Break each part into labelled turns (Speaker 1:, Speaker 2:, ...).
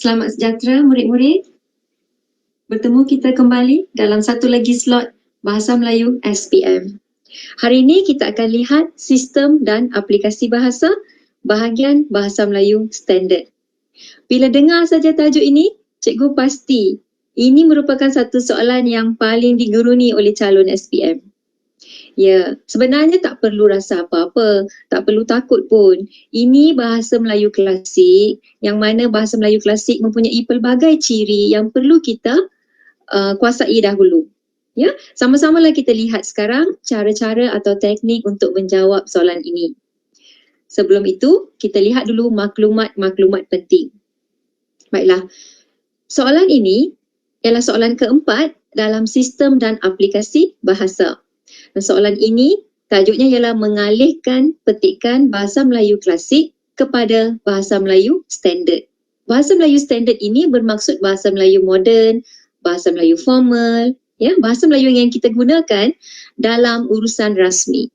Speaker 1: Selamat sejahtera murid-murid. Bertemu kita kembali dalam satu lagi slot Bahasa Melayu SPM. Hari ini kita akan lihat sistem dan aplikasi bahasa bahagian Bahasa Melayu Standard. Bila dengar saja tajuk ini, cikgu pasti ini merupakan satu soalan yang paling diguruni oleh calon SPM. Ya, sebenarnya tak perlu rasa apa-apa, tak perlu takut pun. Ini bahasa Melayu klasik, yang mana bahasa Melayu klasik mempunyai pelbagai ciri yang perlu kita kuasai dahulu. Ya, sama-samalah kita lihat sekarang cara-cara atau teknik untuk menjawab soalan ini. Sebelum itu, kita lihat dulu maklumat-maklumat penting. Baiklah, soalan ini ialah soalan keempat dalam sistem dan aplikasi bahasa. Dan soalan ini tajuknya ialah mengalihkan petikan bahasa Melayu klasik kepada bahasa Melayu standard. Bahasa Melayu standard ini bermaksud bahasa Melayu moden, bahasa Melayu formal, ya, bahasa Melayu yang kita gunakan dalam urusan rasmi.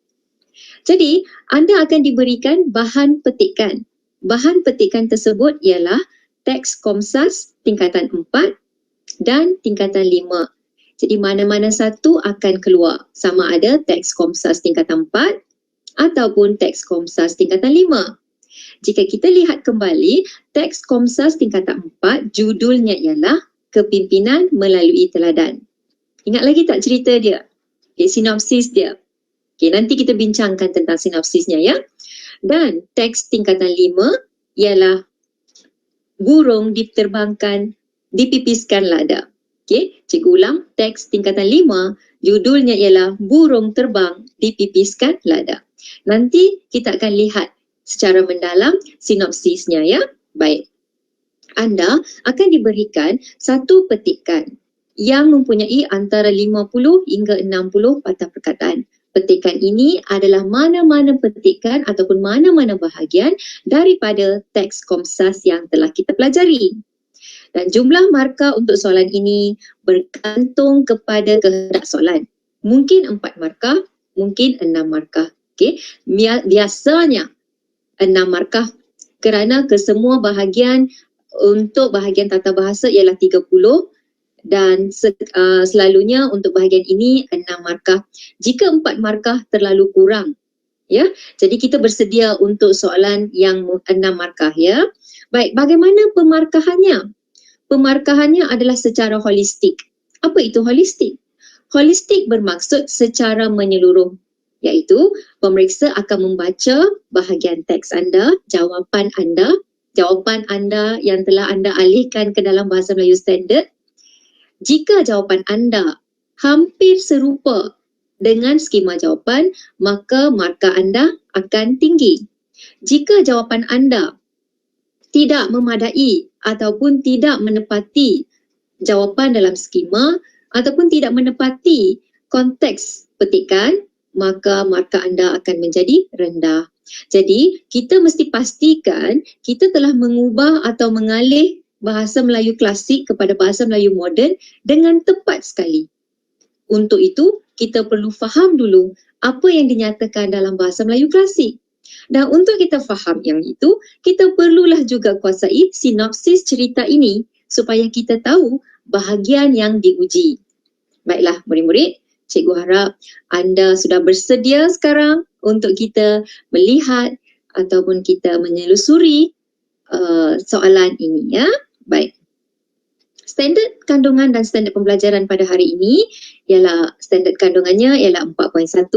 Speaker 1: Jadi, anda akan diberikan bahan petikan. Bahan petikan tersebut ialah teks Komsas tingkatan 4 dan tingkatan 5. Jadi mana-mana satu akan keluar, sama ada teks Komsas tingkatan 4 ataupun teks Komsas tingkatan 5. Jika kita lihat kembali, teks Komsas tingkatan 4 judulnya ialah Kepimpinan Melalui Teladan. Ingat lagi tak cerita dia? Okay, sinopsis dia. Okay, nanti kita bincangkan tentang sinopsisnya ya. Dan teks tingkatan 5 ialah Burung diterbangkan, dipipiskan lada. Okey, cikgu ulang, teks tingkatan 5, judulnya ialah Burung terbang dipipiskan lada. Nanti kita akan lihat secara mendalam sinopsisnya ya. Baik. Anda akan diberikan satu petikan yang mempunyai antara 50 hingga 60 patah perkataan. Petikan ini adalah mana-mana petikan ataupun mana-mana bahagian daripada teks Komsas yang telah kita pelajari. Dan jumlah markah untuk soalan ini bergantung kepada kehendak soalan. Mungkin 4 markah, mungkin 6 markah. Okay? Biasanya 6 markah kerana kesemua bahagian untuk bahagian tata bahasa ialah 30 dan selalunya untuk bahagian ini 6 markah. Jika 4 markah terlalu kurang, ya. Jadi kita bersedia untuk soalan yang 6 markah ya. Baik, bagaimana pemarkahannya? Pemarkahannya adalah secara holistik. Apa itu holistik? Holistik bermaksud secara menyeluruh, iaitu pemeriksa akan membaca bahagian teks anda, jawapan anda yang telah anda alihkan ke dalam bahasa Melayu standard. Jika jawapan anda hampir serupa dengan skema jawapan, maka markah anda akan tinggi. Jika jawapan anda tidak memadai ataupun tidak menepati jawapan dalam skema ataupun tidak menepati konteks petikan, maka markah anda akan menjadi rendah. Jadi, kita mesti pastikan kita telah mengubah atau mengalih bahasa Melayu klasik kepada bahasa Melayu moden dengan tepat sekali. Untuk itu, kita perlu faham dulu apa yang dinyatakan dalam bahasa Melayu klasik. Dan untuk kita faham yang itu, kita perlulah juga kuasai sinopsis cerita ini supaya kita tahu bahagian yang diuji. Baiklah murid-murid, cikgu harap anda sudah bersedia sekarang untuk kita melihat ataupun kita menyelusuri soalan ini ya. Baik. Standard kandungan dan standard pembelajaran pada hari ini ialah standard kandungannya ialah 4.1,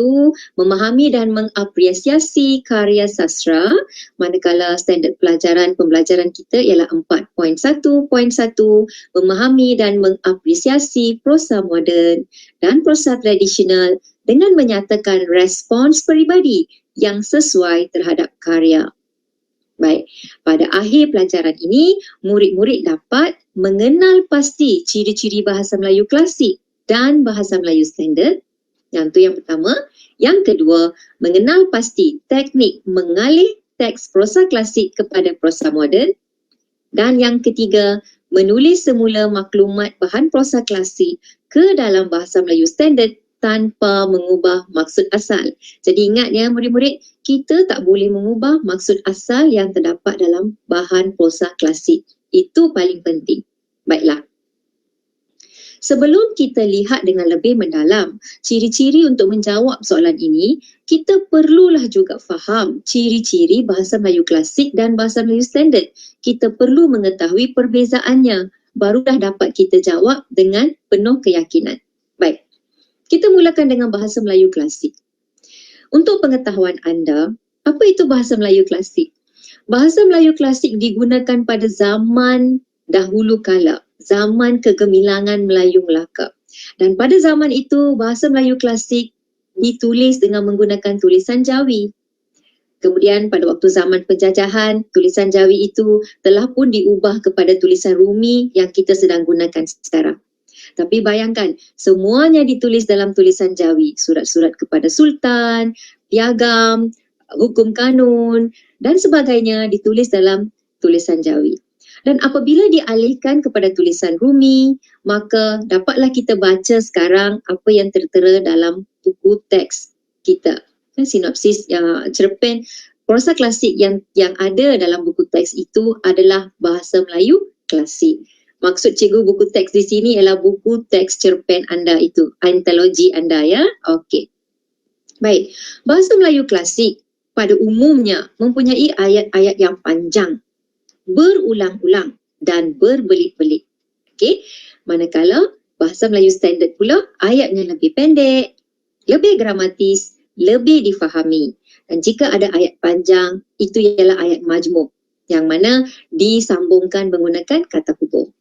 Speaker 1: memahami dan mengapresiasi karya sastra, manakala standard pembelajaran kita ialah 4.1.1, memahami dan mengapresiasi prosa moden dan prosa tradisional dengan menyatakan respons peribadi yang sesuai terhadap karya. Baik, pada akhir pelajaran ini, murid-murid dapat mengenal pasti ciri-ciri bahasa Melayu klasik dan bahasa Melayu standard. Yang itu yang pertama. Yang kedua, mengenal pasti teknik mengalih teks prosa klasik kepada prosa moden. Dan yang ketiga, menulis semula maklumat bahan prosa klasik ke dalam bahasa Melayu standard tanpa mengubah maksud asal. Jadi ingat ya murid-murid, kita tak boleh mengubah maksud asal yang terdapat dalam bahan prosa klasik. Itu paling penting. Baiklah. Sebelum kita lihat dengan lebih mendalam ciri-ciri untuk menjawab soalan ini, kita perlulah juga faham ciri-ciri bahasa Melayu klasik dan bahasa Melayu standard. Kita perlu mengetahui perbezaannya, barulah dapat kita jawab dengan penuh keyakinan. Baik, kita mulakan dengan bahasa Melayu klasik. Untuk pengetahuan anda, apa itu bahasa Melayu klasik? Bahasa Melayu klasik digunakan pada zaman dahulu kala, zaman kegemilangan Melayu Melaka. Dan pada zaman itu, bahasa Melayu klasik ditulis dengan menggunakan tulisan Jawi. Kemudian pada waktu zaman penjajahan, tulisan Jawi itu telah pun diubah kepada tulisan Rumi yang kita sedang gunakan sekarang. Tapi bayangkan, semuanya ditulis dalam tulisan Jawi. Surat-surat kepada Sultan, piagam, hukum kanun dan sebagainya ditulis dalam tulisan Jawi. Dan apabila dialihkan kepada tulisan Rumi, maka dapatlah kita baca sekarang apa yang tertera dalam buku teks kita. Sinopsis cerpen prosa klasik yang ada dalam buku teks itu adalah bahasa Melayu klasik. Maksud cikgu buku teks di sini ialah buku teks cerpen anda itu, antologi anda ya. Okey. Baik, bahasa Melayu klasik pada umumnya mempunyai ayat-ayat yang panjang, berulang-ulang dan berbelit-belit. Okey. Manakala bahasa Melayu standard pula ayatnya lebih pendek, lebih gramatis, lebih difahami. Dan jika ada ayat panjang, itu ialah ayat majmuk yang mana disambungkan menggunakan kata hubung.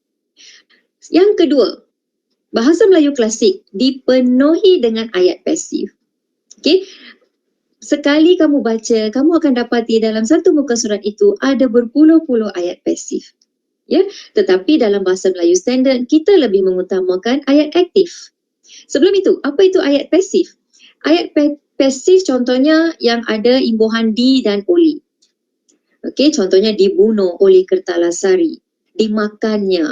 Speaker 1: Yang kedua, bahasa Melayu klasik dipenuhi dengan ayat pasif. Okey. Sekali kamu baca, kamu akan dapati dalam satu muka surat itu ada berpuluh-puluh ayat pasif. Ya, tetapi dalam bahasa Melayu standard kita lebih mengutamakan ayat aktif. Sebelum itu, apa itu ayat pasif? Ayat pasif contohnya yang ada imbuhan di dan oli. Okey, contohnya dibunuh oleh Kertalasari, dimakannya,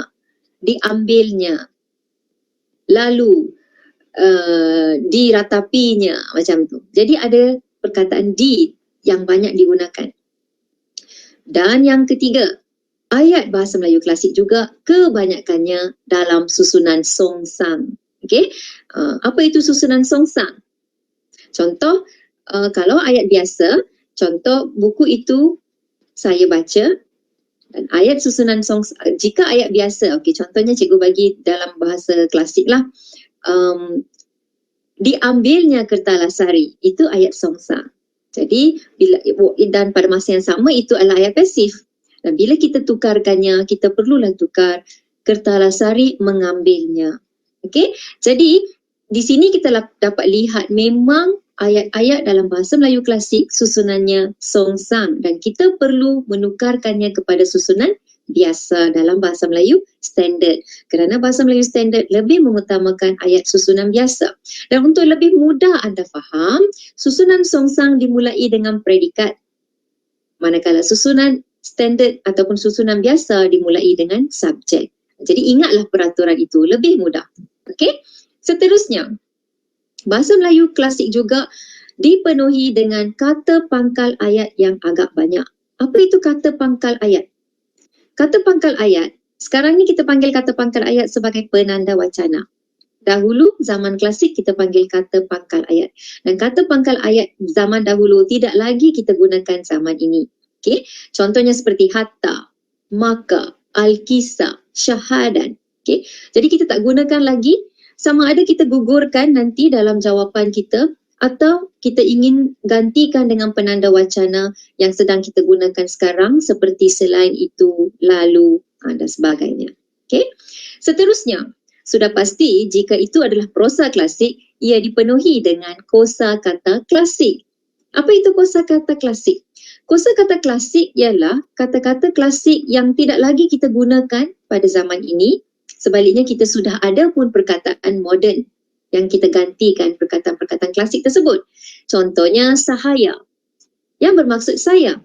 Speaker 1: diambilnya, lalu diratapinya, macam tu. Jadi ada perkataan di yang banyak digunakan. Dan yang ketiga, ayat bahasa Melayu klasik juga kebanyakannya dalam susunan songsang. Okey, apa itu susunan songsang? Contoh, kalau ayat biasa, contoh buku itu saya baca dan ayat susunan jika ayat biasa, okey, contohnya cikgu bagi dalam bahasa klasik lah, diambilnya Kertalasari, itu ayat songsa. Jadi dan pada masa yang sama itu adalah ayat pasif. Dan bila kita tukarkannya, kita perlulah tukar Kertalasari mengambilnya. Okey, jadi di sini kita dapat lihat memang ayat-ayat dalam bahasa Melayu klasik susunannya songsang dan kita perlu menukarkannya kepada susunan biasa dalam bahasa Melayu standard. Kerana bahasa Melayu standard lebih mengutamakan ayat susunan biasa. Dan untuk lebih mudah anda faham, susunan songsang dimulai dengan predikat. Manakala susunan standard ataupun susunan biasa dimulai dengan subjek. Jadi ingatlah peraturan itu, lebih mudah. Okey? Seterusnya, bahasa Melayu klasik juga dipenuhi dengan kata pangkal ayat yang agak banyak. Apa itu kata pangkal ayat? Kata pangkal ayat, sekarang ni kita panggil kata pangkal ayat sebagai penanda wacana. Dahulu zaman klasik kita panggil kata pangkal ayat. Dan kata pangkal ayat zaman dahulu tidak lagi kita gunakan zaman ini. Okey, contohnya seperti hatta, maka, al-kisah, syahadan. Okey, jadi kita tak gunakan lagi, sama ada kita gugurkan nanti dalam jawapan kita atau kita ingin gantikan dengan penanda wacana yang sedang kita gunakan sekarang seperti selain itu, lalu dan sebagainya. Okey. Seterusnya, sudah pasti jika itu adalah prosa klasik, ia dipenuhi dengan kosakata klasik. Apa itu kosakata klasik? Kosakata klasik ialah kata-kata klasik yang tidak lagi kita gunakan pada zaman ini. Sebaliknya kita sudah ada pun perkataan moden yang kita gantikan perkataan-perkataan klasik tersebut. Contohnya sahaya yang bermaksud saya,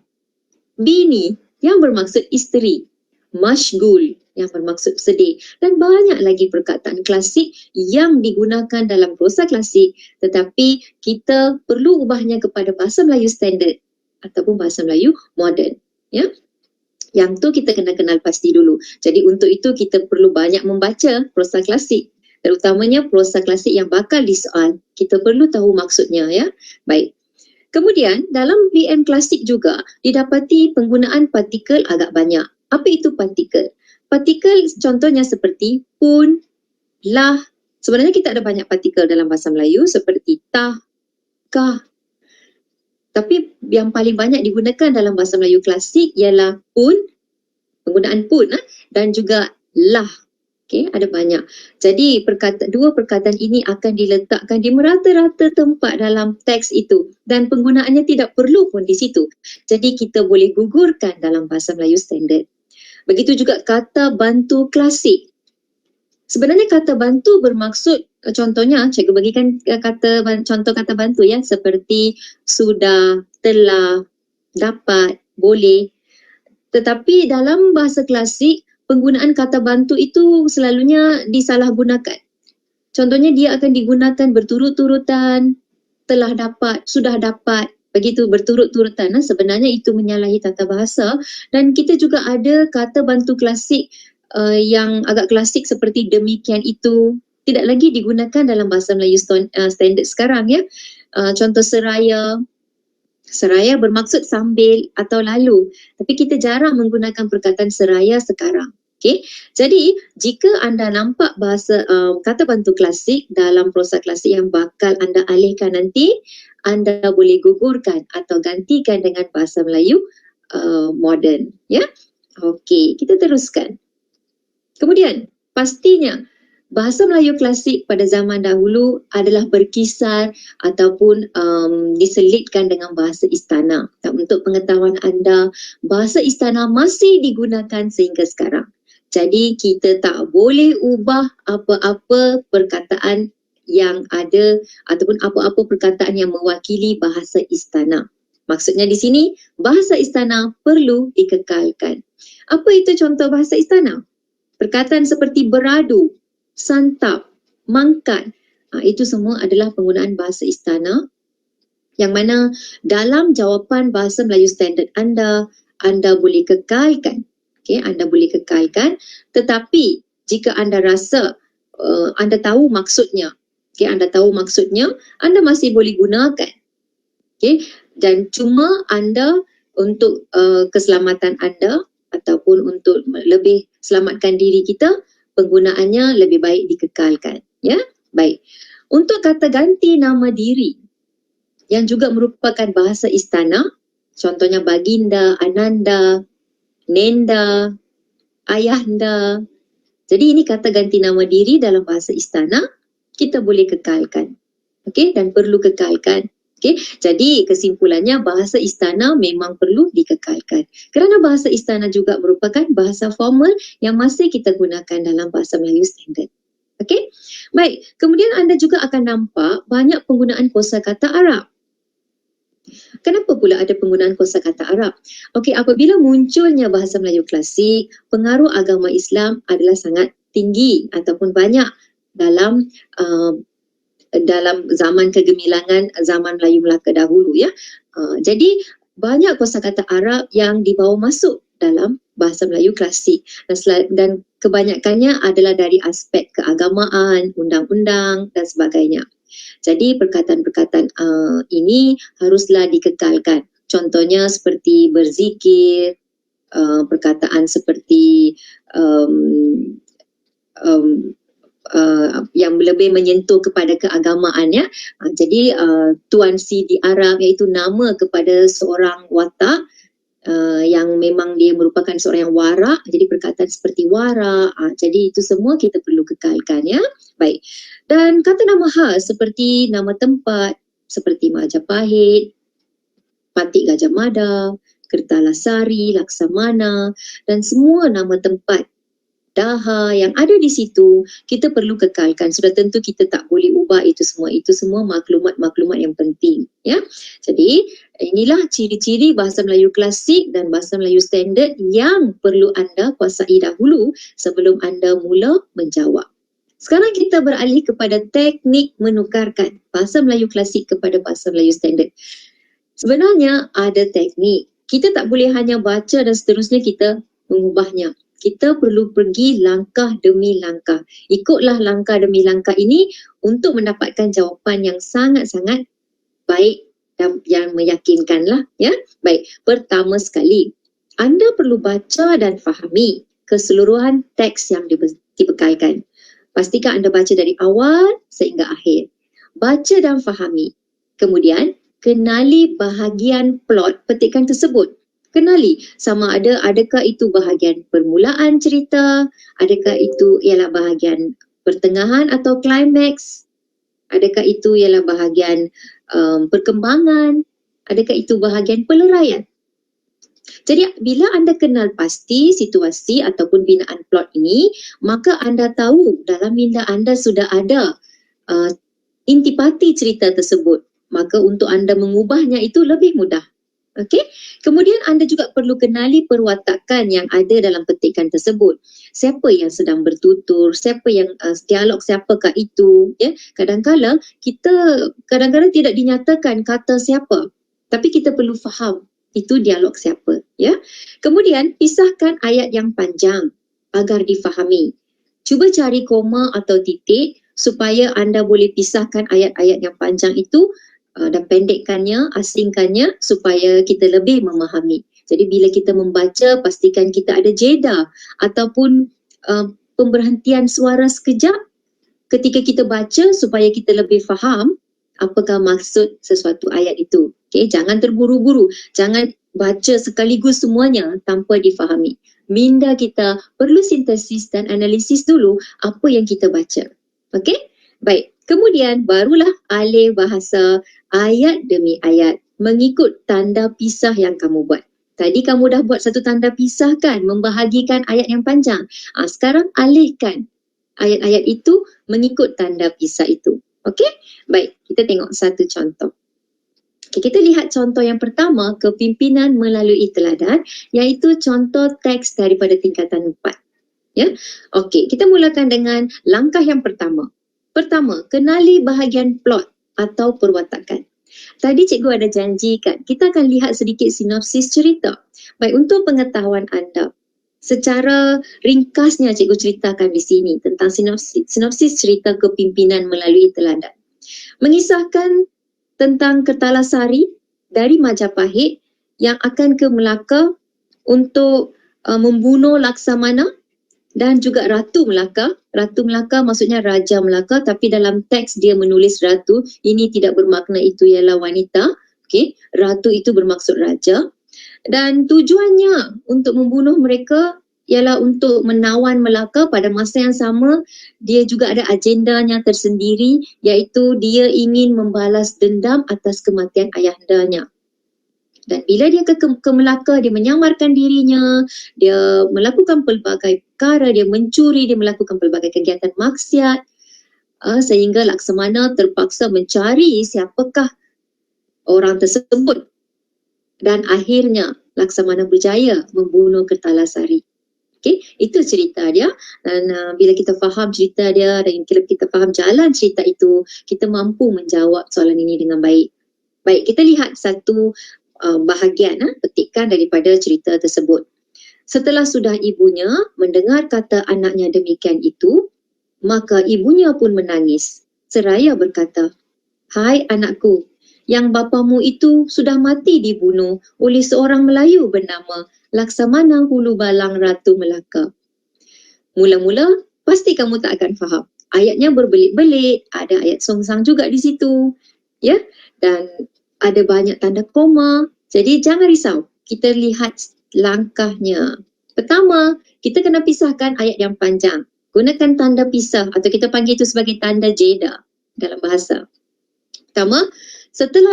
Speaker 1: bini yang bermaksud isteri, mashgul yang bermaksud sedih dan banyak lagi perkataan klasik yang digunakan dalam prosa klasik tetapi kita perlu ubahnya kepada bahasa Melayu standard ataupun bahasa Melayu moden, ya. Yang tu kita kena kenal pasti dulu. Jadi untuk itu kita perlu banyak membaca prosa klasik. Terutamanya prosa klasik yang bakal disoal. Kita perlu tahu maksudnya ya. Baik. Kemudian dalam BM klasik juga didapati penggunaan partikel agak banyak. Apa itu partikel? Partikel contohnya seperti pun, lah. Sebenarnya kita ada banyak partikel dalam bahasa Melayu seperti tah, kah. Tapi yang paling banyak digunakan dalam bahasa Melayu klasik ialah pun, penggunaan pun dan juga lah. Okey, ada banyak. Jadi dua perkataan ini akan diletakkan di merata-rata tempat dalam teks itu dan penggunaannya tidak perlu pun di situ. Jadi kita boleh gugurkan dalam bahasa Melayu standard. Begitu juga kata bantu klasik. Sebenarnya kata bantu bermaksud, contohnya cikgu bagikan contoh kata bantu ya, seperti sudah, telah, dapat, boleh. Tetapi dalam bahasa klasik, penggunaan kata bantu itu selalunya disalahgunakan. Contohnya dia akan digunakan berturut-turutan, telah dapat, sudah dapat, begitu berturut-turutan. Sebenarnya itu menyalahi tata bahasa dan kita juga ada kata bantu klasik yang agak klasik seperti demikian itu tidak lagi digunakan dalam bahasa Melayu standard sekarang ya. Contoh seraya. Seraya bermaksud sambil atau lalu. Tapi kita jarang menggunakan perkataan seraya sekarang. Okay. Jadi jika anda nampak bahasa kata bantu klasik dalam prosa klasik yang bakal anda alihkan nanti, anda boleh gugurkan atau gantikan dengan bahasa Melayu moden. Ya. Okey, kita teruskan. Kemudian, pastinya bahasa Melayu klasik pada zaman dahulu adalah berkisar ataupun diselitkan dengan bahasa istana. Untuk pengetahuan anda, bahasa istana masih digunakan sehingga sekarang. Jadi kita tak boleh ubah apa-apa perkataan yang ada ataupun apa-apa perkataan yang mewakili bahasa istana. Maksudnya di sini, bahasa istana perlu dikekalkan. Apa itu contoh bahasa istana? Perkataan seperti beradu, santap, mangkat, itu semua adalah penggunaan bahasa istana yang mana dalam jawapan bahasa Melayu standard anda boleh kekalkan. Okay, anda boleh kekalkan, tetapi jika anda rasa anda tahu maksudnya, okay, anda tahu maksudnya, anda masih boleh gunakan. Okay, dan cuma anda untuk keselamatan anda ataupun untuk lebih selamatkan diri kita, penggunaannya lebih baik dikekalkan. Ya, baik. Untuk kata ganti nama diri yang juga merupakan bahasa istana, contohnya baginda, ananda, nenda, ayahanda. Jadi ini kata ganti nama diri dalam bahasa istana, kita boleh kekalkan. Okey, dan perlu kekalkan. Okay. Jadi kesimpulannya bahasa istana memang perlu dikekalkan. Kerana bahasa istana juga merupakan bahasa formal yang masih kita gunakan dalam bahasa Melayu standard. Okey. Baik, kemudian anda juga akan nampak banyak penggunaan kosakata Arab. Kenapa pula ada penggunaan kosakata Arab? Okey, apabila munculnya bahasa Melayu klasik, pengaruh agama Islam adalah sangat tinggi ataupun banyak dalam zaman kegemilangan zaman Melayu Melaka dahulu ya. Jadi banyak kosakata Arab yang dibawa masuk dalam bahasa Melayu klasik dan kebanyakannya adalah dari aspek keagamaan, undang-undang dan sebagainya. Jadi perkataan-perkataan ini haruslah dikekalkan. Contohnya seperti berzikir, perkataan seperti yang lebih menyentuh kepada keagamaan ya. Jadi Tuan Si di Arab iaitu nama kepada seorang watak yang memang dia merupakan seorang yang warak, jadi perkataan seperti warak. Jadi itu semua kita perlu kekalkan ya. Baik. Dan kata nama khas seperti nama tempat seperti Majapahit, Patik Gajah Mada, Kertalasari, Laksamana dan semua nama tempat Daha yang ada di situ kita perlu kekalkan. Sudah tentu kita tak boleh ubah itu semua. Itu semua maklumat-maklumat yang penting ya. Jadi inilah ciri-ciri bahasa Melayu klasik dan bahasa Melayu standard yang perlu anda kuasai dahulu sebelum anda mula menjawab. Sekarang kita beralih kepada teknik menukarkan bahasa Melayu klasik kepada bahasa Melayu standard. Sebenarnya ada teknik. kita tak boleh hanya baca dan seterusnya kita mengubahnya. Kita perlu pergi langkah demi langkah. Ikutlah langkah demi langkah ini untuk mendapatkan jawapan yang sangat-sangat baik dan yang meyakinkan lah, ya. Baik, pertama sekali, anda perlu baca dan fahami keseluruhan teks yang dibekalkan. Pastikan anda baca dari awal sehingga akhir. Baca dan fahami. Kemudian, kenali bahagian plot petikan tersebut. Kenali sama ada adakah itu bahagian permulaan cerita, adakah itu ialah bahagian pertengahan atau climax, adakah itu ialah bahagian perkembangan, adakah itu bahagian peleraian. Jadi bila anda kenal pasti situasi ataupun binaan plot ini, maka anda tahu dalam minda anda sudah ada intipati cerita tersebut. Maka untuk anda mengubahnya itu lebih mudah. Okey. Kemudian anda juga perlu kenali perwatakan yang ada dalam petikan tersebut. Siapa yang sedang bertutur, siapa yang dialog siapakah itu, ya. Kadang-kadang tidak dinyatakan kata siapa, tapi kita perlu faham itu dialog siapa, ya. Kemudian pisahkan ayat yang panjang agar difahami. Cuba cari koma atau titik supaya anda boleh pisahkan ayat-ayat yang panjang itu dan pendekkannya, asingkannya supaya kita lebih memahami. Jadi bila kita membaca, pastikan kita ada jeda ataupun pemberhentian suara sekejap ketika kita baca supaya kita lebih faham apakah maksud sesuatu ayat itu. Okay, jangan terburu-buru, jangan baca sekaligus semuanya tanpa difahami. Minda kita perlu sintesis dan analisis dulu apa yang kita baca. Okey? Baik. Kemudian barulah alih bahasa ayat demi ayat mengikut tanda pisah yang kamu buat. Tadi kamu dah buat satu tanda pisah kan, membahagikan ayat yang panjang. Sekarang alihkan ayat-ayat itu mengikut tanda pisah itu. Okey? Baik, kita tengok satu contoh. Okay, kita lihat contoh yang pertama, kepimpinan melalui teladan, iaitu contoh teks daripada tingkatan 4. Ya. Okey, kita mulakan dengan langkah yang pertama. Pertama, kenali bahagian plot atau perwatakan. Tadi cikgu ada janjikan, kita akan lihat sedikit sinopsis cerita. Baik, untuk pengetahuan anda, secara ringkasnya cikgu ceritakan di sini tentang sinopsis cerita kepimpinan melalui teladan. Mengisahkan tentang Kertalasari dari Majapahit yang akan ke Melaka untuk membunuh Laksamana dan juga Ratu Melaka. Ratu Melaka maksudnya Raja Melaka, tapi dalam teks dia menulis Ratu. Ini tidak bermakna itu ialah wanita. Okay. Ratu itu bermaksud Raja. Dan tujuannya untuk membunuh mereka ialah untuk menawan Melaka. Pada masa yang sama, dia juga ada agendanya tersendiri, iaitu dia ingin membalas dendam atas kematian ayahandanya. Dan bila dia ke Melaka, dia menyamarkan dirinya, dia melakukan pelbagai perkara, dia mencuri, dia melakukan pelbagai kegiatan maksiat, sehingga Laksamana terpaksa mencari siapakah orang tersebut. Dan akhirnya Laksamana berjaya membunuh Kertalasari. Okay, itu cerita dia. Dan bila kita faham cerita dia dan bila kita faham jalan cerita itu, kita mampu menjawab soalan ini dengan baik. Baik, kita lihat satu bahagian petikan daripada cerita tersebut. Setelah sudah ibunya mendengar kata anaknya demikian itu, maka ibunya pun menangis seraya berkata, "Hai anakku, yang bapamu itu sudah mati dibunuh oleh seorang Melayu bernama Laksamana Hulu Balang Ratu Melaka." Mula-mula pasti kamu tak akan faham. Ayatnya berbelit-belit, ada ayat songsang juga di situ, ya, dan ada banyak tanda koma. Jadi jangan risau, kita lihat langkahnya. Pertama, kita kena pisahkan ayat yang panjang. Gunakan tanda pisah atau kita panggil itu sebagai tanda jeda dalam bahasa. Pertama, setelah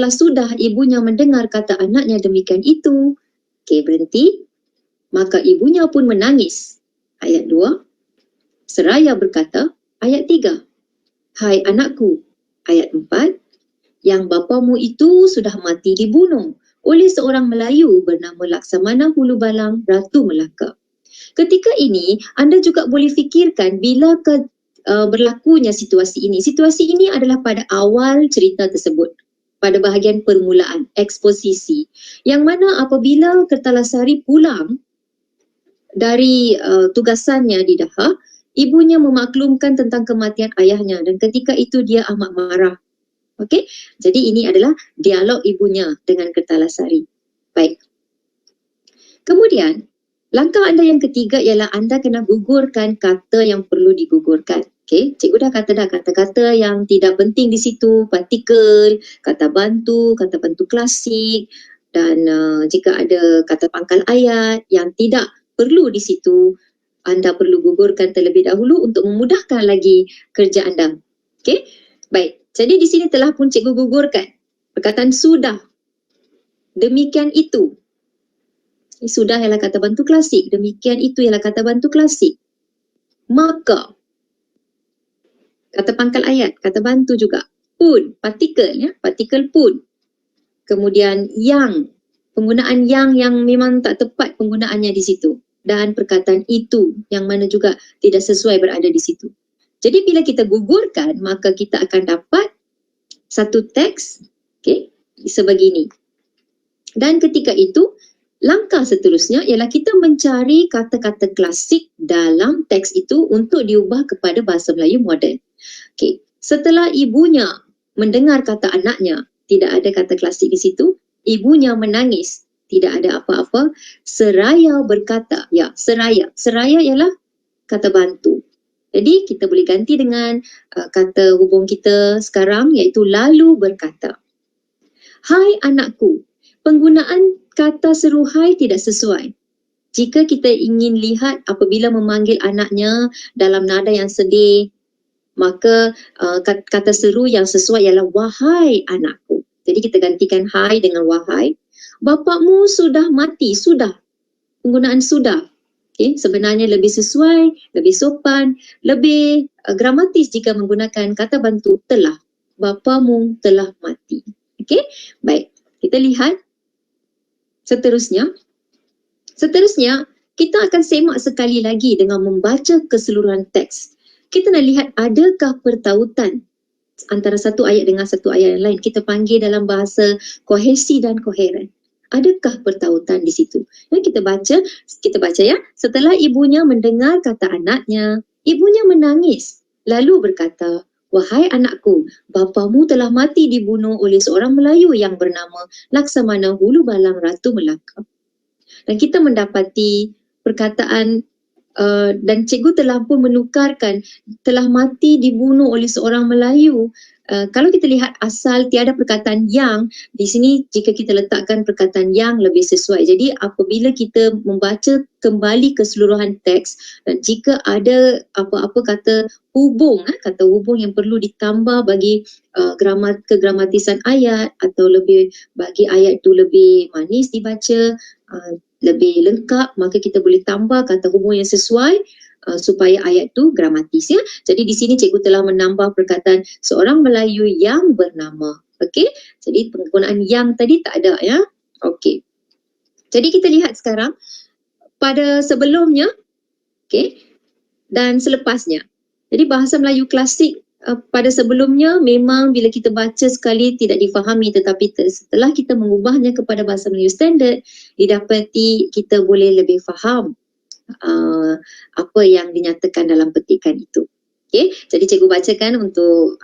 Speaker 1: sudah ibunya mendengar kata anaknya demikian itu, berhenti, maka ibunya pun menangis. Ayat 2, seraya berkata. Ayat 3, "Hai anakku." Ayat 4, "Yang bapamu itu sudah mati dibunuh oleh seorang Melayu bernama Laksamana Hulu Balang Ratu Melaka." Ketika ini, anda juga boleh fikirkan bila berlakunya situasi ini. Situasi ini adalah pada awal cerita tersebut. pada bahagian permulaan, eksposisi. Yang mana apabila Kertalasari pulang dari tugasannya di Daha, ibunya memaklumkan tentang kematian ayahnya dan ketika itu dia amat marah. Okey, jadi ini adalah dialog ibunya dengan Kertalasari. Baik. Kemudian, langkah anda yang ketiga ialah anda kena gugurkan kata yang perlu digugurkan. Okey, cikgu dah kata-kata yang tidak penting di situ, partikel, kata bantu klasik dan jika ada kata pangkal ayat yang tidak perlu di situ, anda perlu gugurkan terlebih dahulu untuk memudahkan lagi kerja anda. Okey, baik. Jadi di sini telah pun cikgu gugurkan perkataan sudah, demikian itu. Sudah ialah kata bantu klasik, demikian itu ialah kata bantu klasik. Maka, kata pangkal ayat, kata bantu juga. Pun, partikel ya, partikel pun. Kemudian yang, penggunaan yang memang tak tepat penggunaannya di situ. Dan perkataan itu yang mana juga tidak sesuai berada di situ. Jadi bila kita gugurkan, maka kita akan dapat satu teks, sebegini. Dan ketika itu, langkah seterusnya ialah kita mencari kata-kata klasik dalam teks itu untuk diubah kepada bahasa Melayu moden. Setelah ibunya mendengar kata anaknya, tidak ada kata klasik di situ, ibunya menangis, tidak ada apa-apa, seraya berkata, seraya ialah kata bantu. Jadi kita boleh ganti dengan kata hubung kita sekarang iaitu lalu berkata. Hai anakku, penggunaan kata seru hai tidak sesuai. Jika kita ingin lihat apabila memanggil anaknya dalam nada yang sedih, maka kata seru yang sesuai ialah wahai anakku. Jadi kita gantikan hai dengan wahai. Bapakmu sudah mati, sudah. Penggunaan sudah. Sebenarnya lebih sesuai, lebih sopan, lebih gramatis jika menggunakan kata bantu telah. Bapamu telah mati. Baik. Kita lihat seterusnya. Seterusnya, kita akan semak sekali lagi dengan membaca keseluruhan teks. Kita nak lihat adakah pertautan antara satu ayat dengan satu ayat yang lain. Kita panggil dalam bahasa kohesi dan koheren. Adakah pertautan di situ? Kita baca ya. Setelah ibunya mendengar kata anaknya, ibunya menangis. Lalu berkata, wahai anakku, bapamu telah mati dibunuh oleh seorang Melayu yang bernama Laksamana Hulu Balang Ratu Melaka. Dan kita mendapati perkataan dan cikgu telah pun menukarkan telah mati dibunuh oleh seorang Melayu. Kalau kita lihat asal tiada perkataan yang, di sini jika kita letakkan perkataan yang lebih sesuai. Jadi apabila kita membaca kembali keseluruhan teks dan jika ada apa-apa kata hubung yang perlu ditambah bagi kegramatisan ayat atau lebih bagi ayat itu lebih manis dibaca, lebih lengkap, maka kita boleh tambah kata hubung yang sesuai supaya ayat tu gramatis ya. Jadi di sini cikgu telah menambah perkataan seorang Melayu yang bernama. Okey. Jadi penggunaan yang tadi tak ada ya. Okey. Jadi kita lihat sekarang pada sebelumnya dan selepasnya. Jadi bahasa Melayu klasik pada sebelumnya memang bila kita baca sekali tidak difahami, tetapi setelah kita mengubahnya kepada bahasa Melayu standard, didapati kita boleh lebih faham apa yang dinyatakan dalam petikan itu. Jadi cikgu bacakan untuk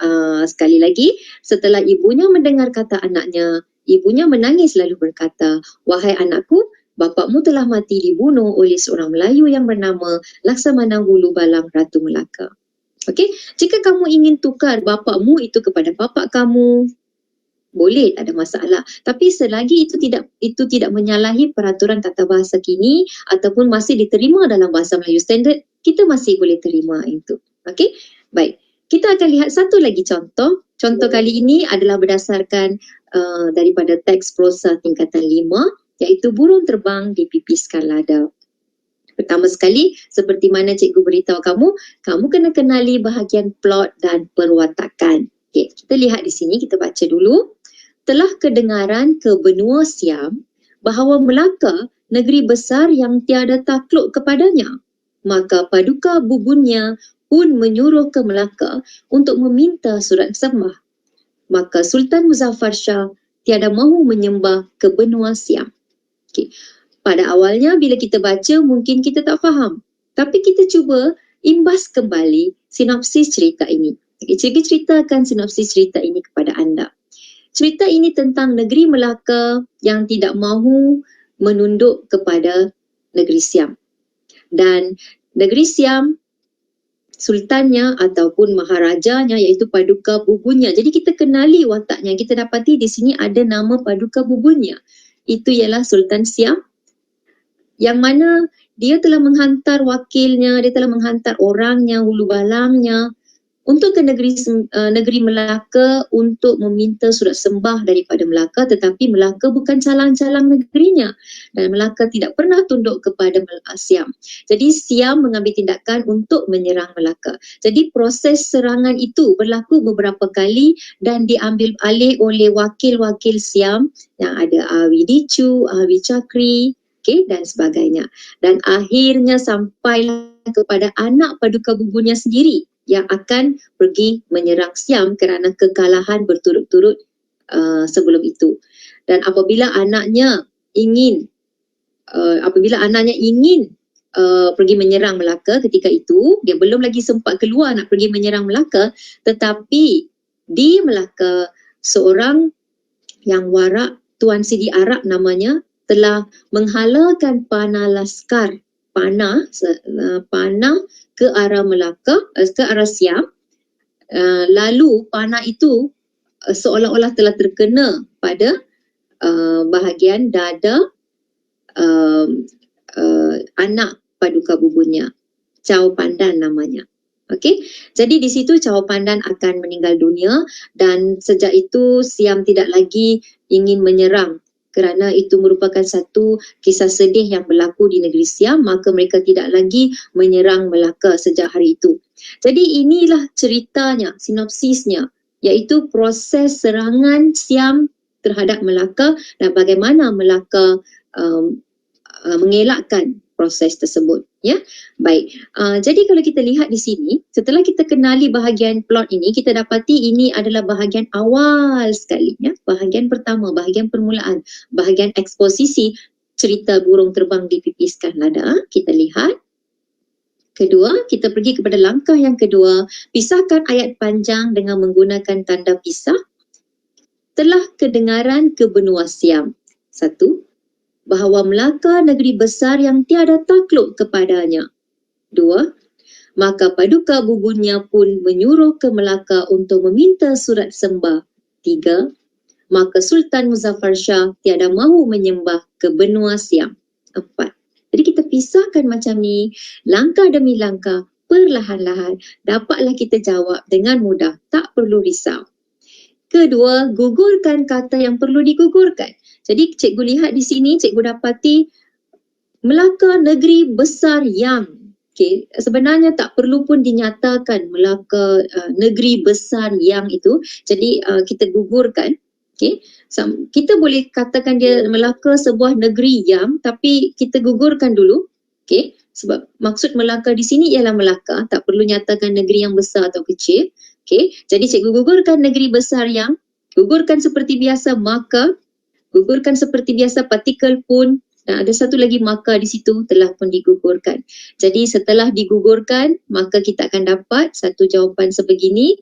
Speaker 1: sekali lagi. Setelah ibunya mendengar kata anaknya, ibunya menangis lalu berkata, wahai anakku, bapakmu telah mati dibunuh oleh seorang Melayu yang bernama Laksamana Hulu Balang Ratu Melaka. Jika kamu ingin tukar bapakmu itu kepada bapak kamu, boleh, tak ada masalah. Tapi selagi itu tidak menyalahi peraturan tata bahasa kini ataupun masih diterima dalam bahasa Melayu standard, kita masih boleh terima itu. Baik. Kita akan lihat satu lagi contoh. Contoh kali ini adalah berdasarkan daripada teks prosa tingkatan 5, iaitu burung terbang dipipiskan lada. Pertama sekali, seperti mana cikgu beritahu kamu kena kenali bahagian plot dan perwatakan. Kita lihat di sini, kita baca dulu. Telah kedengaran ke benua Siam bahawa Melaka negeri besar yang tiada takluk kepadanya. Maka paduka bubunnya pun menyuruh ke Melaka untuk meminta surat sembah. maka Sultan Muzaffar Shah tiada mahu menyembah ke benua Siam. Okay. Pada awalnya bila kita baca mungkin kita tak faham. Tapi kita cuba imbas kembali sinopsis cerita ini. Okay, cikgu ceritakan sinopsis cerita ini kepada anda. Cerita ini tentang negeri Melaka yang tidak mahu menunduk kepada negeri Siam. Dan negeri Siam, sultannya ataupun maharajanya iaitu Paduka Bubunya. Jadi kita kenali wataknya. Kita dapati di sini ada nama Paduka Bubunya. Itu ialah Sultan Siam yang mana dia telah menghantar wakilnya, dia telah menghantar orangnya, hulu balangnya untuk ke negeri Melaka untuk meminta surat sembah daripada Melaka, tetapi Melaka bukan calang-calang negerinya dan Melaka tidak pernah tunduk kepada Siam. Jadi Siam mengambil tindakan untuk menyerang Melaka. Jadi proses serangan itu berlaku beberapa kali dan diambil alih oleh wakil-wakil Siam yang ada Awi Dicu, Awi Chakri, dan sebagainya. Dan akhirnya sampailah kepada anak Paduka Bubunya sendiri yang akan pergi menyerang Siam kerana kekalahan berturut-turut sebelum itu. Dan apabila anaknya ingin pergi menyerang Melaka ketika itu, dia belum lagi sempat keluar nak pergi menyerang Melaka, tetapi di Melaka seorang yang warak, Tuan Sidi Arak namanya, telah menghalakan panah laskar, panah ke arah Melaka, ke arah Siam. Lalu panah itu seolah-olah telah terkena pada bahagian dada anak Paduka Bubunya, Chow Pandan namanya. Okey, jadi di situ Chow Pandan akan meninggal dunia dan sejak itu Siam tidak lagi ingin menyerang kerana itu merupakan satu kisah sedih yang berlaku di negeri Siam, maka mereka tidak lagi menyerang Melaka sejak hari itu. Jadi inilah ceritanya, sinopsisnya, iaitu proses serangan Siam terhadap Melaka dan bagaimana Melaka mengelakkan proses tersebut. Ya, baik. Jadi kalau kita lihat di sini, setelah kita kenali bahagian plot ini, kita dapati ini adalah bahagian awal sekali, ya, bahagian pertama, bahagian permulaan, bahagian eksposisi cerita Burung Terbang Dipipiskan Lada. Kita lihat. Kedua, kita pergi kepada langkah yang kedua, pisahkan ayat panjang dengan menggunakan tanda pisah. Telah kedengaran ke benua Siam. Satu, bahawa Melaka negeri besar yang tiada takluk kepadanya. Dua, maka Paduka Bubunya pun menyuruh ke Melaka untuk meminta surat sembah. Tiga, maka Sultan Muzaffar Shah tiada mahu menyembah ke benua Siam. Empat, jadi kita pisahkan macam ni, langkah demi langkah, perlahan-lahan, dapatlah kita jawab dengan mudah, tak perlu risau. Kedua, gugurkan kata yang perlu digugurkan. Jadi cikgu lihat di sini, cikgu dapati Melaka negeri besar yang, sebenarnya tak perlu pun dinyatakan Melaka negeri besar yang itu. Jadi kita gugurkan. Kita boleh katakan dia Melaka sebuah negeri yang, tapi kita gugurkan dulu. Sebab maksud Melaka di sini ialah Melaka, tak perlu nyatakan negeri yang besar atau kecil. Jadi cikgu gugurkan negeri besar yang, gugurkan seperti biasa maka, gugurkan seperti biasa partikel pun, dan ada satu lagi maka di situ telah pun digugurkan. Jadi setelah digugurkan, maka kita akan dapat satu jawapan sebegini.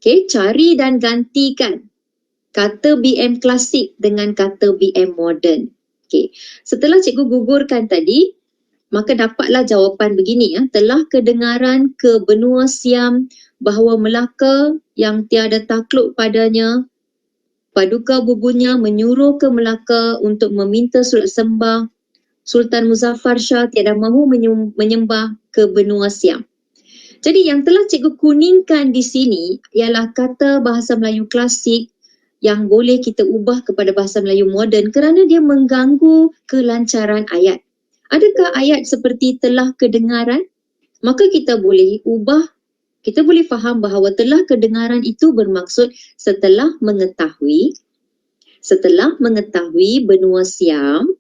Speaker 1: Cari dan gantikan kata BM klasik dengan kata BM moden. Setelah cikgu gugurkan tadi, maka dapatlah jawapan begini, ya. Telah kedengaran ke benua Siam bahawa Melaka yang tiada takluk padanya, Paduka Bubunya menyuruh ke Melaka untuk meminta surat sembah. Sultan Muzaffar Shah tiada mahu menyembah ke benua Siam. Jadi yang telah cikgu kuningkan di sini ialah kata bahasa Melayu klasik yang boleh kita ubah kepada bahasa Melayu moden kerana dia mengganggu kelancaran ayat. Adakah ayat seperti telah kedengaran? Maka kita boleh ubah, kita boleh faham bahawa telah kedengaran itu bermaksud setelah mengetahui benua Siam.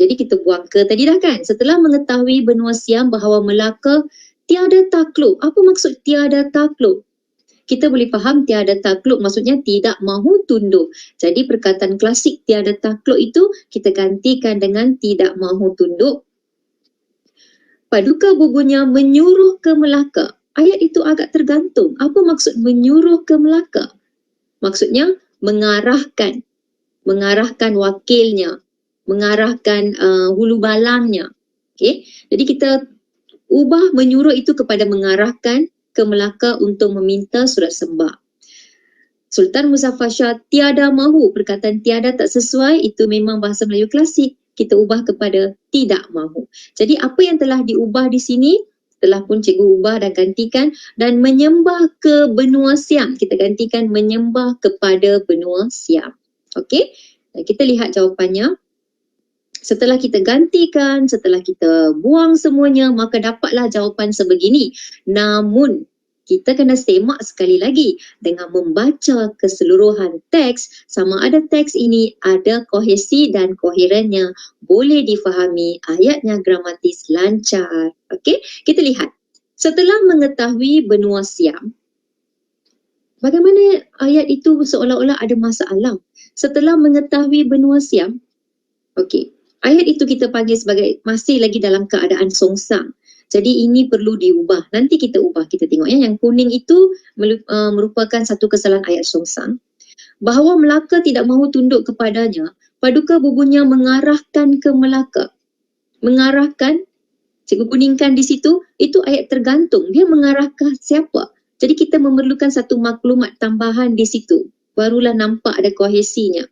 Speaker 1: Jadi kita buang ke tadi dah kan. Setelah mengetahui benua Siam bahawa Melaka tiada takluk. Apa maksud tiada takluk? kita boleh faham tiada takluk maksudnya tidak mahu tunduk. Jadi perkataan klasik tiada takluk itu kita gantikan dengan tidak mahu tunduk. Paduka bubunya menyuruh ke Melaka. Ayat itu agak tergantung. Apa maksud menyuruh ke Melaka? Maksudnya mengarahkan wakilnya, mengarahkan hulu balangnya. Okay? Jadi kita ubah menyuruh itu kepada mengarahkan ke Melaka untuk meminta surat sembah. Sultan Muzaffar Shah tiada mahu, perkataan tiada tak sesuai itu memang bahasa Melayu klasik. Kita ubah kepada tidak mahu. Jadi apa yang telah diubah di sini, telah pun cikgu ubah dan gantikan, dan menyembah ke benua Siam. Kita gantikan menyembah kepada benua Siam. Okey, kita lihat jawapannya. Setelah kita gantikan, setelah kita buang semuanya, maka dapatlah jawapan sebegini. Namun, kita kena semak sekali lagi dengan membaca keseluruhan teks, sama ada teks ini ada kohesi dan koherennya, boleh difahami, ayatnya gramatis lancar. Okey, kita lihat. Setelah mengetahui benua Siam, bagaimana ayat itu seolah-olah ada masalah. Setelah mengetahui benua Siam, okey, ayat itu kita panggil sebagai masih lagi dalam keadaan songsang. Jadi ini perlu diubah. Nanti kita ubah, kita tengok ya. Yang kuning itu merupakan satu kesalahan ayat songsang. Bahawa Melaka tidak mahu tunduk kepadanya, paduka bubunya mengarahkan ke Melaka. Mengarahkan, cikgu kuningkan di situ, itu ayat tergantung. Dia mengarahkan siapa? Jadi kita memerlukan satu maklumat tambahan di situ. Barulah nampak ada kohesinya.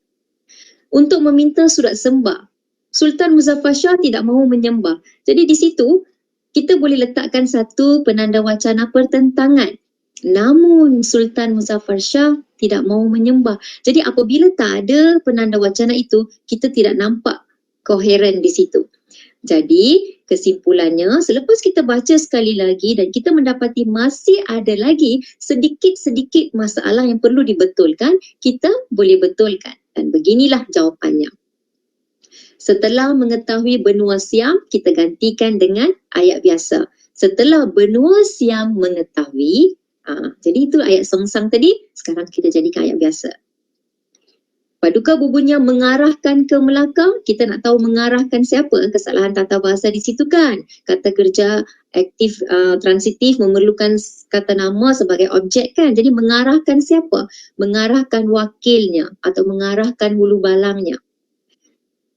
Speaker 1: Untuk meminta surat sembah, Sultan Muzaffar Shah tidak mahu menyembah. Jadi di situ, kita boleh letakkan satu penanda wacana pertentangan. Namun Sultan Muzaffar Shah tidak mahu menyembah. Jadi apabila tak ada penanda wacana itu, kita tidak nampak koheren di situ. Jadi kesimpulannya, selepas kita baca sekali lagi dan kita mendapati masih ada lagi sedikit-sedikit masalah yang perlu dibetulkan, kita boleh betulkan. Dan beginilah jawapannya. Setelah mengetahui benua Siam, kita gantikan dengan ayat biasa. Setelah benua Siam mengetahui, jadi itu ayat songsang tadi, sekarang kita jadikan ayat biasa. Paduka bubunya mengarahkan ke Melaka, kita nak tahu mengarahkan siapa, kesalahan tata bahasa di situ kan. Kata kerja aktif transitif memerlukan kata nama sebagai objek kan. Jadi mengarahkan siapa? Mengarahkan wakilnya atau mengarahkan hulu balangnya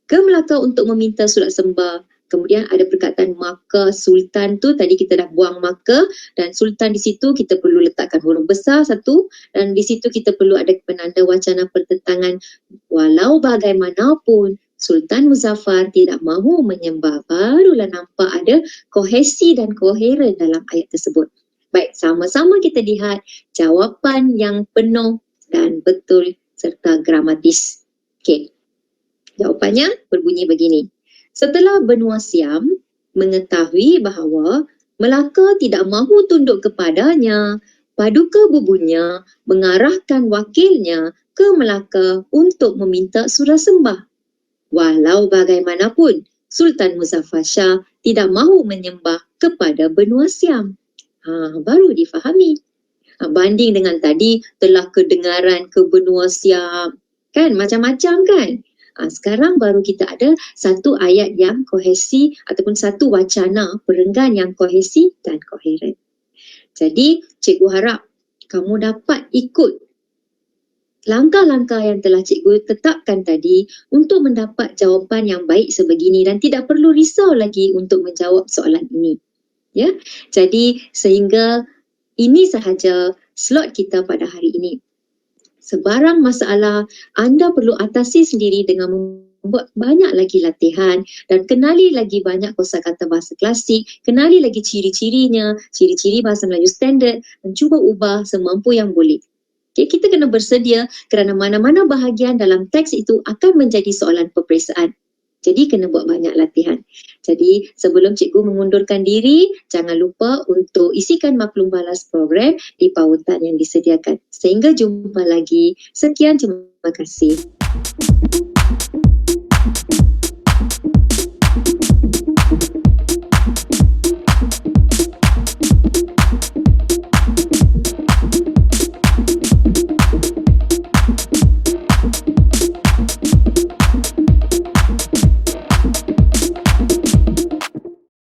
Speaker 1: ke Melaka untuk meminta surat sembah. Kemudian ada perkataan maka sultan tu, tadi kita dah buang maka, dan sultan di situ kita perlu letakkan huruf besar satu, dan di situ kita perlu ada penanda wacana pertentangan. Walau bagaimanapun Sultan Muzaffar tidak mahu menyembah, barulah nampak ada kohesi dan koheren dalam ayat tersebut. Baik, sama-sama kita lihat jawapan yang penuh dan betul serta gramatis. Okey. Jawapannya berbunyi begini. Setelah benua Siam mengetahui bahawa Melaka tidak mahu tunduk kepadanya, paduka bubunya mengarahkan wakilnya ke Melaka untuk meminta surah sembah. Walau bagaimanapun, Sultan Muzaffar Shah tidak mahu menyembah kepada benua Siam. Baru difahami. Banding dengan tadi telah kedengaran ke benua Siam. Kan macam-macam kan? Sekarang baru kita ada satu ayat yang kohesi ataupun satu wacana perenggan yang kohesi dan koheren. Jadi cikgu harap kamu dapat ikut langkah-langkah yang telah cikgu tetapkan tadi untuk mendapat jawapan yang baik sebegini dan tidak perlu risau lagi untuk menjawab soalan ini. Ya, jadi sehingga ini sahaja slot kita pada hari ini. Sebarang masalah anda perlu atasi sendiri dengan membuat banyak lagi latihan dan kenali lagi banyak kosakata bahasa klasik, kenali lagi ciri-cirinya, ciri-ciri bahasa Melayu standard dan cuba ubah semampu yang boleh. Okay, kita kena bersedia kerana mana-mana bahagian dalam teks itu akan menjadi soalan peperiksaan. Jadi kena buat banyak latihan. Jadi sebelum cikgu mengundurkan diri, jangan lupa untuk isikan maklum balas program di pautan yang disediakan. Sehingga jumpa lagi. Sekian, terima kasih.